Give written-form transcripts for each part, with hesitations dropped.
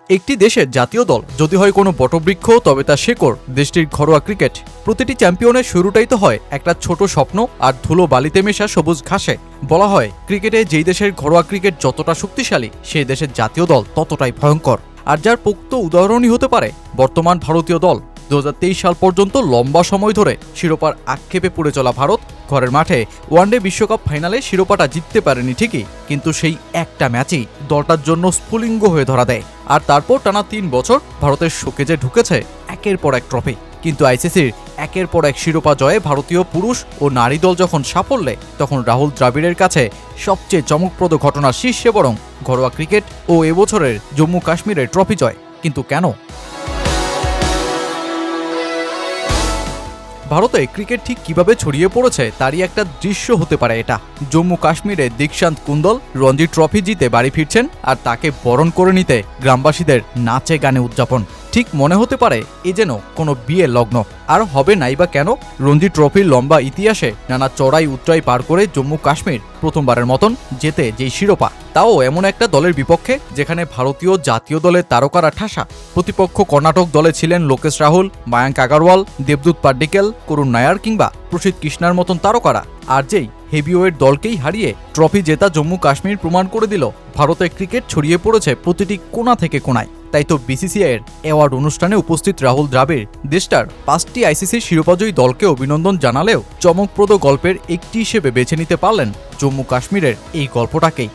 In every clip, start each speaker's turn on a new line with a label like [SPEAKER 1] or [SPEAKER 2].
[SPEAKER 1] একটি দেশের জাতীয় দল যদি হয় কোনো বটবৃক্ষ, তবে তা শেকড় দেশটির ঘরোয়া ক্রিকেট। প্রতিটি চ্যাম্পিয়নের শুরুটাই তো হয় একটা ছোট স্বপ্ন আর ধুলো বালিতে মেশা সবুজ ঘাসে। বলা হয় ক্রিকেটে যেই দেশের ঘরোয়া ক্রিকেট যতটা শক্তিশালী, সেই দেশের জাতীয় দল ততটাই ভয়ঙ্কর। আর যার পোক্ত উদাহরণই হতে পারে বর্তমান ভারতীয় দল। 2023 সাল পর্যন্ত লম্বা সময় ধরে শিরোপার আক্ষেপে পড়ে চলা ভারত ঘরের মাঠে ওয়ানডে বিশ্বকাপ ফাইনালে শিরোপাটা জিততে পারেনি ঠিকই, কিন্তু সেই একটা ম্যাচই দলটার জন্য স্ফুলিঙ্গ হয়ে ধরা দেয়। আর তারপর টানা 3 বছর ভারতের শোকেজে ঢুকেছে একের পর এক ট্রফি। কিন্তু আইসিসির একের পর এক শিরোপা জয়ে ভারতীয় পুরুষ ও নারী দল যখন সাফল্যে, তখন রাহুল দ্রাবিড়ের কাছে সবচেয়ে চমকপ্রদ ঘটনার শীর্ষে বরং ঘরোয়া ক্রিকেট ও এবছরের জম্মু কাশ্মীরের ট্রফি জয়। কিন্তু কেন? ভারতে ক্রিকেট ঠিক কিভাবে ছড়িয়ে পড়েছে তারই একটা দৃশ্য হতে পারে এটা। জম্মু কাশ্মীরে দীক্ষান্ত কুন্দল রঞ্জি ট্রফি জিতে বাড়ি ফিরছেন, আর তাকে বরণ করে নিতে গ্রামবাসীদের নাচে গানে উদযাপন। ঠিক মনে হতে পারে এ যেন কোনো বিয়ের লগ্ন। আর হবে নাই বা কেন? রঞ্জি ট্রফির লম্বা ইতিহাসে নানা চড়াই উতরাই পার করে জম্মু কাশ্মীর প্রথমবারের মতন জেতে যেই শিরোপা, তাও এমন একটা দলের বিপক্ষে যেখানে ভারতীয় জাতীয় দলের তারকারা ঠাসা। প্রতিপক্ষ কর্ণাটক দলে ছিলেন লোকেশ রাহুল, মায়াঙ্ক আগারওয়াল, দেবদূত পাড্ডিকেল, করুণ নায়ার কিংবা প্রসিদ্ধ কৃষ্ণার মতন তারকারা। আর যেই হেভিওয়েট দলকেই হারিয়ে ট্রফি জেতা জম্মু কাশ্মীর প্রমাণ করে দিল ভারতের ক্রিকেট ছড়িয়ে পড়েছে প্রতিটি কোণা থেকে কোণায়। তাই তো বিসিসিআইয়ের অ্যাওয়ার্ড অনুষ্ঠানে উপস্থিত রাহুল দ্রাবিড় দেশটার 5টি আইসিসির শিরোপাজয়ী দলকে অভিনন্দন জানালেও চমকপ্রদ গল্পের একটি হিসেবে বেছে নিতে পারলেন জম্মু কাশ্মীরের এই গল্পটাকেই।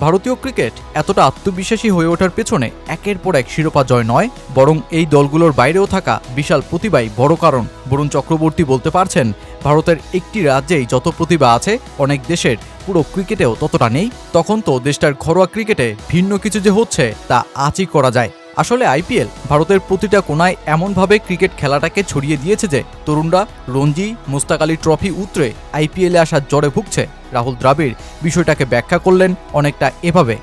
[SPEAKER 1] ভারতীয় ক্রিকেট এতটা আত্মবিশ্বাসী হয়ে ওঠার পেছনে একের পর এক শিরোপা জয় নয়, বরং এই দলগুলোর বাইরেও থাকা বিশাল প্রতিভাই বড় কারণ। বরুণ চক্রবর্তী বলতে পারছেন, ভারতের একটি রাজ্যেই যত প্রতিভা আছে, অনেক দেশের পুরো ক্রিকেটেও ততটা নেই। তখন তো দেশটার ঘরোয়া ক্রিকেটে ভিন্ন কিছু যে হচ্ছে তা আঁচই করা যায়। আসলে আইপিএল ভারতের প্রতিটা কোনায় এমনভাবে ক্রিকেট খেলাটাকে ছড়িয়ে দিয়েছে যে তরুণরা রঞ্জি, মুস্তাক আলী ট্রফি উতরে আইপিএলে আসার জ্বরে ভুগছে। রাহুল দ্রাবিড় বিষয়টাকে ব্যাখ্যা করলেন অনেকটা এভাবে,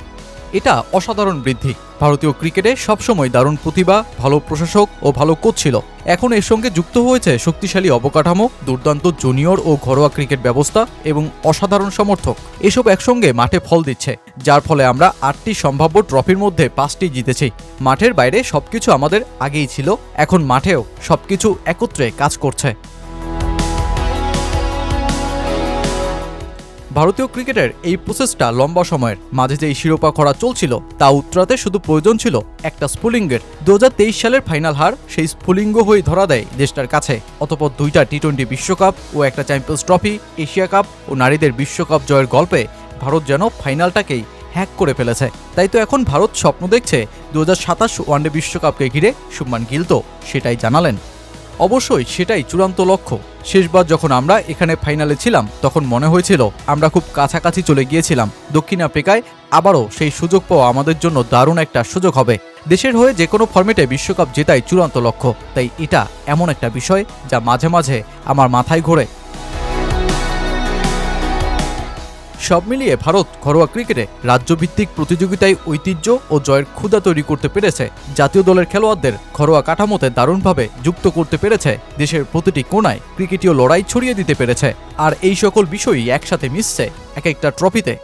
[SPEAKER 1] এটা অসাধারণ বৃদ্ধি। ভারতীয় ক্রিকেটে সবসময় দারুণ প্রতিভা, ভালো প্রশাসক ও ভালো কোচ ছিল। এখন এর সঙ্গে যুক্ত হয়েছে শক্তিশালী অবকাঠামো, দুর্দান্ত জুনিয়র ও ঘরোয়া ক্রিকেট ব্যবস্থা এবং অসাধারণ সমর্থক। এসব একসঙ্গে মাঠে ফল দিচ্ছে, যার ফলে আমরা 8টি সম্ভাব্য ট্রফির মধ্যে 5টি জিতেছি। মাঠের বাইরে সবকিছু আমাদের আগেই ছিল, এখন মাঠেও সবকিছু একত্রে কাজ করছে। ভারতীয় ক্রিকেটের এই প্রসেসটা লম্বা সময়ের। মাঝে যেই শিরোপা খরা চলছিল তা উত্তরাতে শুধু প্রয়োজন ছিল একটা স্ফুলিঙ্গের। 2023 সালের ফাইনাল হার সেই স্ফুলিঙ্গ হয়ে ধরা দেয় দেশটার কাছে। অতঃপর 2টা টি20 বিশ্বকাপ ও একটা চ্যাম্পিয়ন্স ট্রফি, এশিয়া কাপ ও নারীদের বিশ্বকাপ জয়ের গল্পে ভারত যেন ফাইনালটাকেই হ্যাক করে ফেলেছে। তাই তো এখন ভারত স্বপ্ন দেখছে 2027 ওয়ানডে বিশ্বকাপকে ঘিরে। শুভমান গিল তো সেটাই জানালেন। অবশ্যই সেটাই চূড়ান্ত লক্ষ্য। শেষবার যখন আমরা এখানে ফাইনালে ছিলাম তখন মনে হয়েছিল আমরা খুব কাছাকাছি চলে গিয়েছিলাম। দক্ষিণ আফ্রিকায় আবারও সেই সুযোগ পাওয়া আমাদের জন্য দারুণ একটা সুযোগ হবে। দেশের হয়ে যে কোনো ফরম্যাটে বিশ্বকাপ জেতাই চূড়ান্ত লক্ষ্য। তাই এটা এমন একটা বিষয় যা মাঝে মাঝে আমার মাথায় ঘোরে। সব মিলিয়ে ভারত ঘরোয়া ক্রিকেটে রাজ্যভিত্তিক প্রতিযোগিতায় ঐতিহ্য ও জয়ের ক্ষুধা তৈরি করতে পেরেছে। জাতীয় দলের খেলোয়াড়দের ঘরোয়া কাঠামোতে দারুণভাবে যুক্ত করতে পেরেছে। দেশের প্রতিটি কোণায় ক্রিকেটীয় লড়াই ছড়িয়ে দিতে পেরেছে। আর এই সকল বিষয়ই একসাথে মিশছে এক একটা ট্রফিতে।